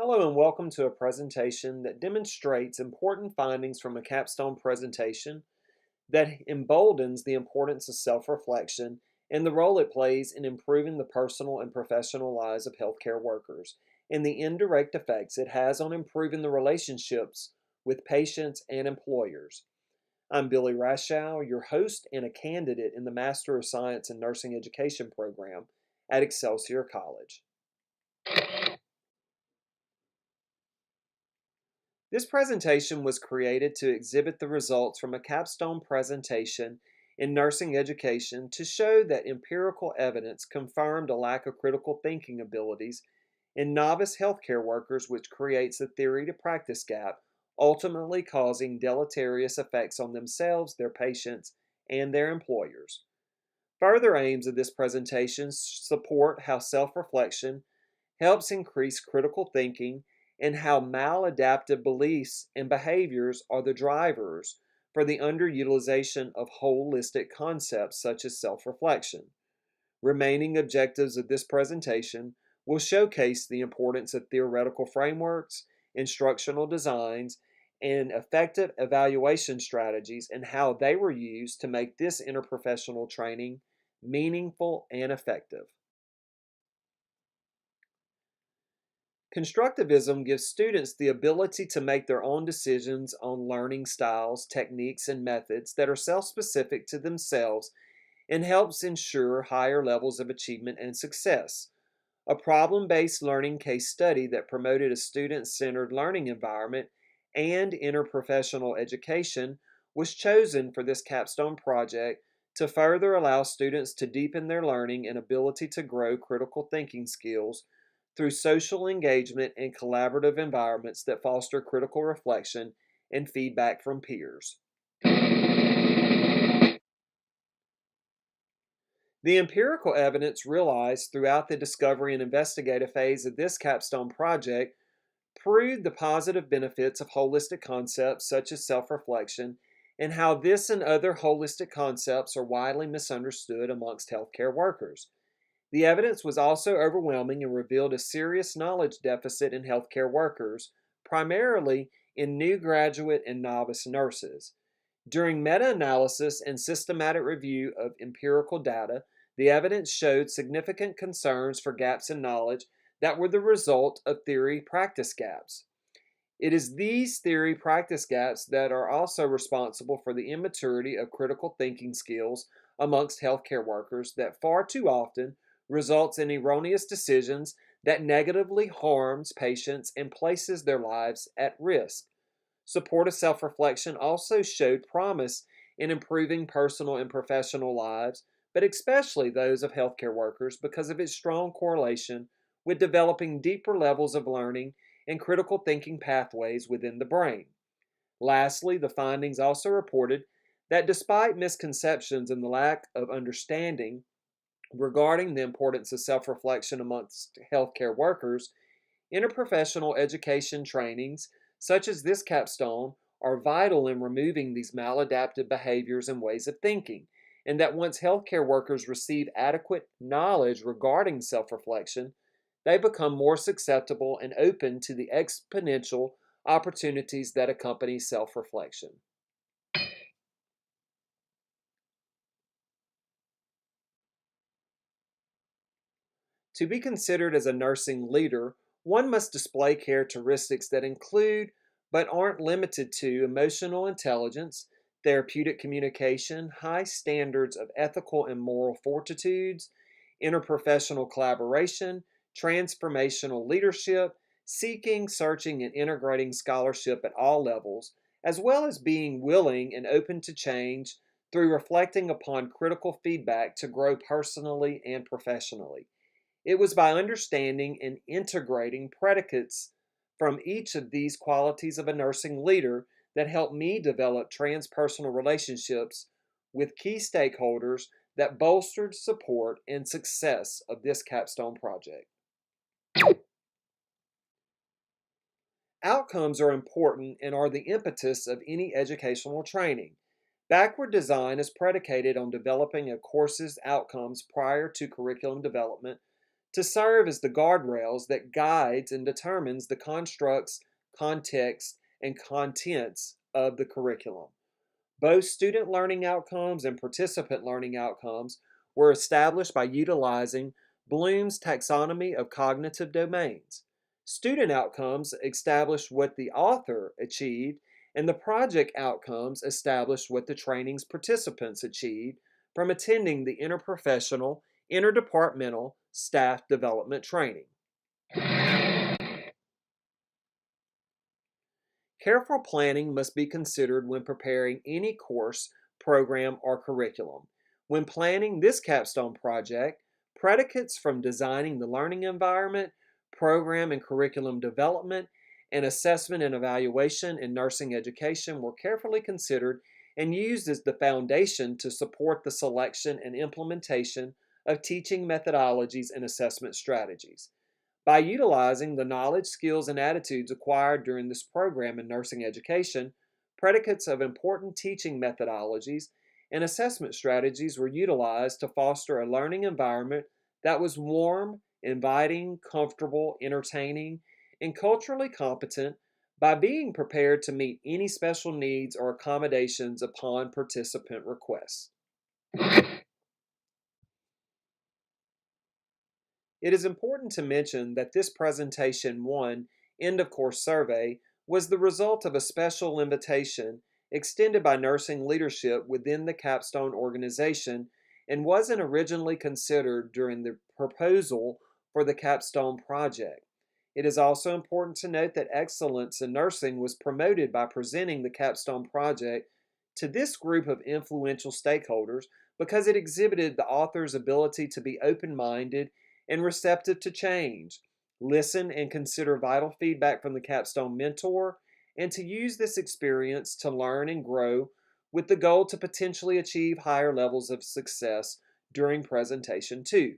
Hello and welcome to a presentation that demonstrates important findings from a capstone presentation that emboldens the importance of self-reflection and the role it plays in improving the personal and professional lives of healthcare workers and the indirect effects it has on improving the relationships with patients and employers. I'm Billy Rachal, your host and a candidate in the Master of Science in Nursing Education program at Excelsior College. This presentation was created to exhibit the results from a capstone presentation in nursing education to show that empirical evidence confirmed a lack of critical thinking abilities in novice healthcare workers, which creates a theory to practice gap, ultimately causing deleterious effects on themselves, their patients, and their employers. Further aims of this presentation support how self-reflection helps increase critical thinking and how maladaptive beliefs and behaviors are the drivers for the underutilization of holistic concepts such as self-reflection. Remaining objectives of this presentation will showcase the importance of theoretical frameworks, instructional designs, and effective evaluation strategies and how they were used to make this interprofessional training meaningful and effective. Constructivism gives students the ability to make their own decisions on learning styles, techniques, and methods that are self-specific to themselves and helps ensure higher levels of achievement and success. A problem-based learning case study that promoted a student-centered learning environment and interprofessional education was chosen for this capstone project to further allow students to deepen their learning and ability to grow critical thinking skills through social engagement and collaborative environments that foster critical reflection and feedback from peers. The empirical evidence realized throughout the discovery and investigative phase of this capstone project proved the positive benefits of holistic concepts such as self-reflection and how this and other holistic concepts are widely misunderstood amongst healthcare workers. The evidence was also overwhelming and revealed a serious knowledge deficit in healthcare workers, primarily in new graduate and novice nurses. During meta-analysis and systematic review of empirical data, the evidence showed significant concerns for gaps in knowledge that were the result of theory-practice gaps. It is these theory-practice gaps that are also responsible for the immaturity of critical thinking skills amongst healthcare workers that far too often results in erroneous decisions that negatively harms patients and places their lives at risk. Supportive self-reflection also showed promise in improving personal and professional lives, but especially those of healthcare workers because of its strong correlation with developing deeper levels of learning and critical thinking pathways within the brain. Lastly, the findings also reported that despite misconceptions and the lack of understanding regarding the importance of self-reflection amongst healthcare workers, interprofessional education trainings, such as this capstone, are vital in removing these maladaptive behaviors and ways of thinking, and that once healthcare workers receive adequate knowledge regarding self-reflection, they become more susceptible and open to the exponential opportunities that accompany self-reflection. To be considered as a nursing leader, one must display characteristics that include, but aren't limited to, emotional intelligence, therapeutic communication, high standards of ethical and moral fortitudes, interprofessional collaboration, transformational leadership, seeking, searching, and integrating scholarship at all levels, as well as being willing and open to change through reflecting upon critical feedback to grow personally and professionally. It was by understanding and integrating predicates from each of these qualities of a nursing leader that helped me develop transpersonal relationships with key stakeholders that bolstered support and success of this capstone project. Outcomes are important and are the impetus of any educational training. Backward design is predicated on developing a course's outcomes prior to curriculum development to serve as the guardrails that guides and determines the constructs, context, and contents of the curriculum. Both student learning outcomes and participant learning outcomes were established by utilizing Bloom's taxonomy of cognitive domains. Student outcomes established what the author achieved, and the project outcomes established what the training's participants achieved from attending the interprofessional, interdepartmental staff development training. Careful planning must be considered when preparing any course, program, or curriculum. When planning this capstone project, predicates from designing the learning environment, program and curriculum development, and assessment and evaluation in nursing education were carefully considered and used as the foundation to support the selection and implementation of teaching methodologies and assessment strategies. By utilizing the knowledge, skills, and attitudes acquired during this program in nursing education, predicates of important teaching methodologies and assessment strategies were utilized to foster a learning environment that was warm, inviting, comfortable, entertaining, and culturally competent by being prepared to meet any special needs or accommodations upon participant requests. It is important to mention that this Presentation 1 end of course survey was the result of a special invitation extended by nursing leadership within the Capstone organization and wasn't originally considered during the proposal for the Capstone project. It is also important to note that excellence in nursing was promoted by presenting the Capstone project to this group of influential stakeholders because it exhibited the author's ability to be open minded and receptive to change, listen and consider vital feedback from the Capstone mentor, and to use this experience to learn and grow with the goal to potentially achieve higher levels of success during Presentation 2.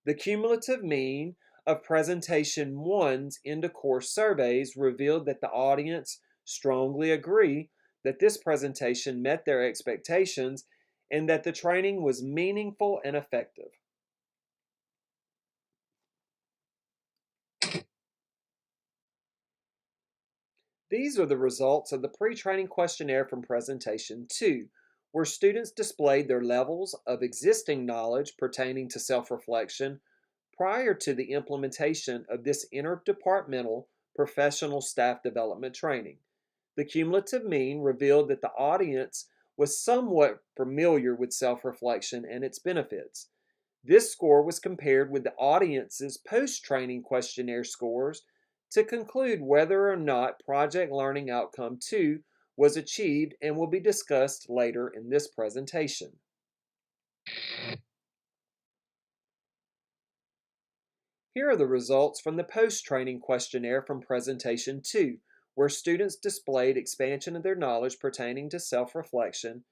The cumulative mean of Presentation 1's end of course surveys revealed that the audience strongly agree that this presentation met their expectations and that the training was meaningful and effective. These are the results of the pre-training questionnaire from Presentation 2, where students displayed their levels of existing knowledge pertaining to self-reflection prior to the implementation of this interdepartmental professional staff development training. The cumulative mean revealed that the audience was somewhat familiar with self-reflection and its benefits. This score was compared with the audience's post-training questionnaire scores to conclude whether or not Project Learning Outcome 2 was achieved and will be discussed later in this presentation. Here are the results from the post-training questionnaire from Presentation 2, where students displayed expansion of their knowledge pertaining to self-reflection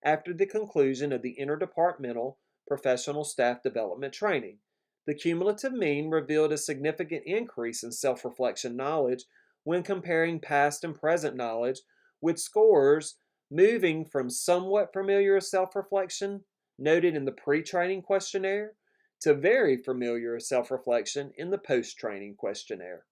after the conclusion of the interdepartmental professional staff development training. The cumulative mean revealed a significant increase in self-reflection knowledge when comparing past and present knowledge, with scores moving from somewhat familiar self-reflection noted in the pre-training questionnaire to very familiar self-reflection in the post-training questionnaire.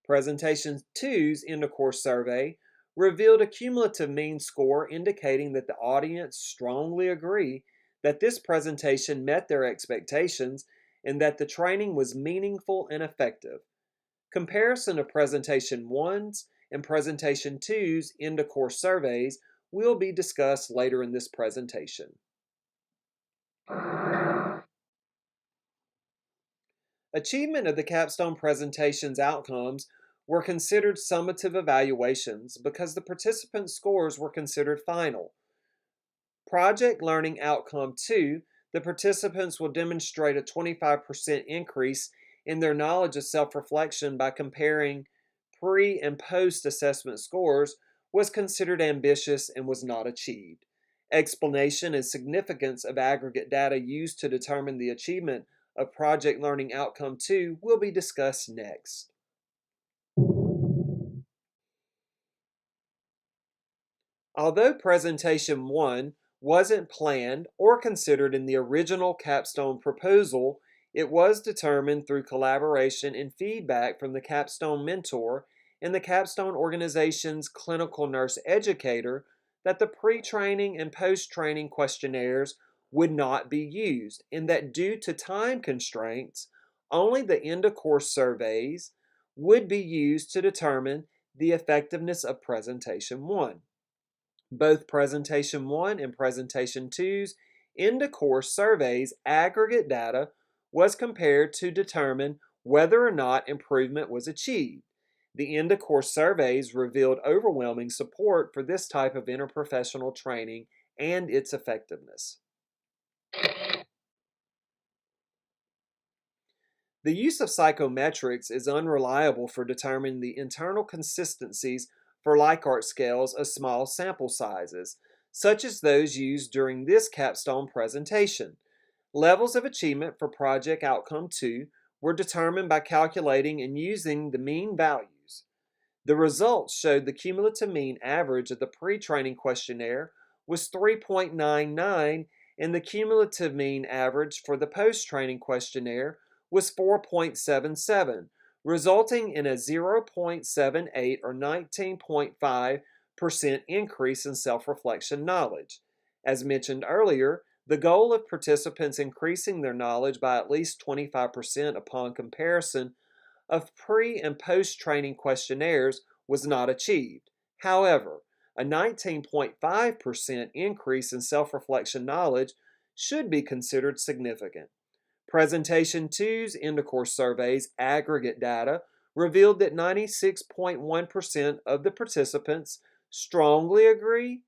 Presentation 2's end of course survey revealed a cumulative mean score indicating that the audience strongly agree that this presentation met their expectations and that the training was meaningful and effective. Comparison of Presentation 1's and Presentation 2's end of course surveys will be discussed later in this presentation. Achievement of the capstone presentation's outcomes were considered summative evaluations because the participants' scores were considered final. Project Learning Outcome 2, the participants will demonstrate a 25% increase in their knowledge of self-reflection by comparing pre- and post-assessment scores, was considered ambitious and was not achieved. Explanation and significance of aggregate data used to determine the achievement of Project Learning Outcome 2 will be discussed next. Although Presentation 1 wasn't planned or considered in the original capstone proposal. It was determined through collaboration and feedback from the capstone mentor and the capstone organization's clinical nurse educator that the pre-training and post-training questionnaires would not be used, and that due to time constraints, only the end-of-course surveys would be used to determine the effectiveness of Presentation 1. Both Presentation 1 and Presentation 2's end-of-course surveys aggregate data was compared to determine whether or not improvement was achieved. The end-of-course surveys revealed overwhelming support for this type of interprofessional training and its effectiveness. The use of psychometrics is unreliable for determining the internal consistencies for Likert scales of small sample sizes, such as those used during this capstone presentation. Levels of achievement for Project Outcome 2 were determined by calculating and using the mean values. The results showed the cumulative mean average of the pre-training questionnaire was 3.99 and the cumulative mean average for the post-training questionnaire was 4.77, resulting in a 0.78 or 19.5% increase in self-reflection knowledge. As mentioned earlier, the goal of participants increasing their knowledge by at least 25% upon comparison of pre- and post-training questionnaires was not achieved. However, a 19.5% increase in self-reflection knowledge should be considered significant. Presentation 2's end-of-course surveys aggregate data revealed that 96.1% of the participants strongly agree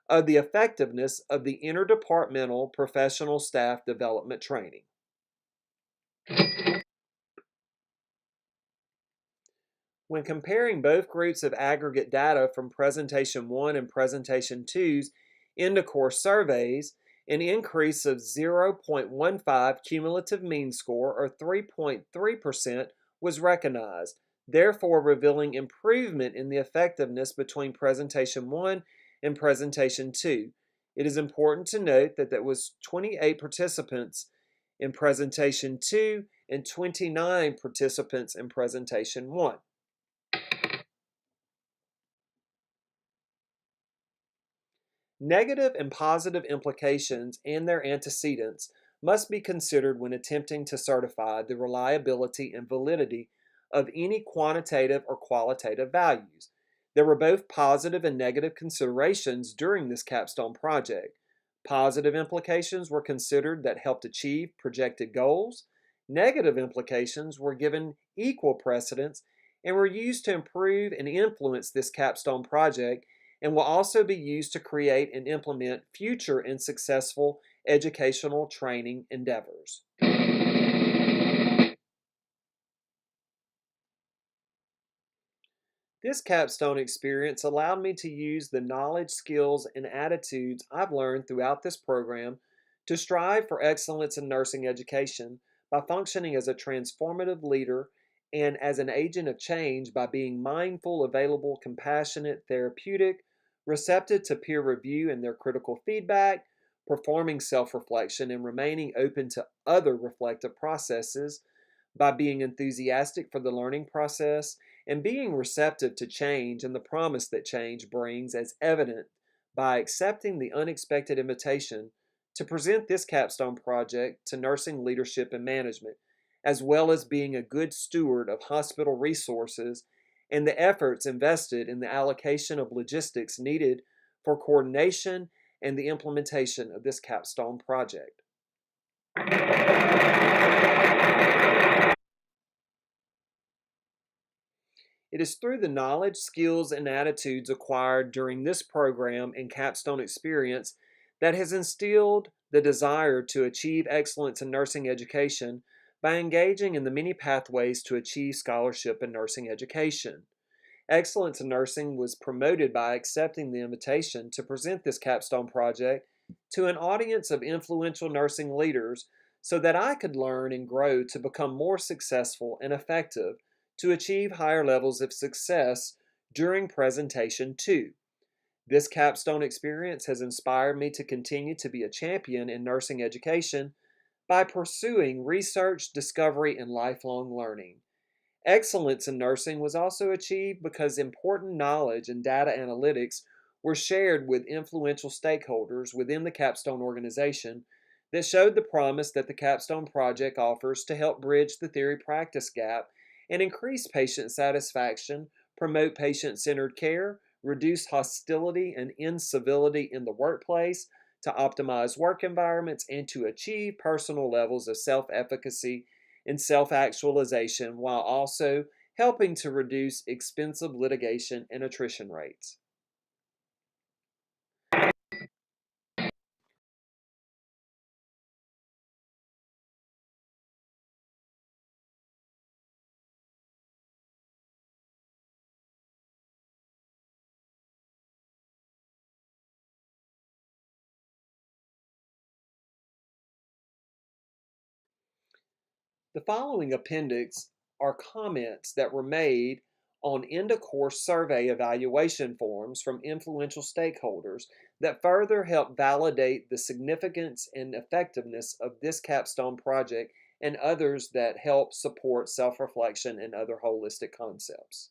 of the effectiveness of the interdepartmental professional staff development training. When comparing both groups of aggregate data from Presentation 1 and Presentation 2's end-of-course surveys, an increase of 0.15 cumulative mean score, or 3.3%, was recognized, therefore revealing improvement in the effectiveness between Presentation 1 and Presentation 2. It is important to note that there was 28 participants in Presentation 2 and 29 participants in Presentation 1. Negative and positive implications and their antecedents must be considered when attempting to certify the reliability and validity of any quantitative or qualitative values. There were both positive and negative considerations during this capstone project. Positive implications were considered that helped achieve projected goals. Negative implications were given equal precedence and were used to improve and influence this capstone project, and will also be used to create and implement future and successful educational training endeavors. This capstone experience allowed me to use the knowledge, skills, and attitudes I've learned throughout this program to strive for excellence in nursing education by functioning as a transformative leader and as an agent of change by being mindful, available, compassionate, therapeutic, receptive to peer review and their critical feedback, performing self-reflection, and remaining open to other reflective processes, by being enthusiastic for the learning process, and being receptive to change and the promise that change brings, as evident by accepting the unexpected invitation to present this capstone project to nursing leadership and management, as well as being a good steward of hospital resources and the efforts invested in the allocation of logistics needed for coordination and the implementation of this capstone project. It is through the knowledge, skills, and attitudes acquired during this program and capstone experience that has instilled the desire to achieve excellence in nursing education by engaging in the many pathways to achieve scholarship in nursing education. Excellence in nursing was promoted by accepting the invitation to present this capstone project to an audience of influential nursing leaders so that I could learn and grow to become more successful and effective to achieve higher levels of success during Presentation 2. This capstone experience has inspired me to continue to be a champion in nursing education by pursuing research, discovery, and lifelong learning. Excellence in nursing was also achieved because important knowledge and data analytics were shared with influential stakeholders within the Capstone organization that showed the promise that the Capstone project offers to help bridge the theory practice gap and increase patient satisfaction, promote patient centered care, reduce hostility and incivility in the workplace, to optimize work environments, and to achieve personal levels of self efficacy and self actualization while also helping to reduce expensive litigation and attrition rates. The following appendix are comments that were made on end of course survey evaluation forms from influential stakeholders that further help validate the significance and effectiveness of this capstone project and others that help support self reflection and other holistic concepts.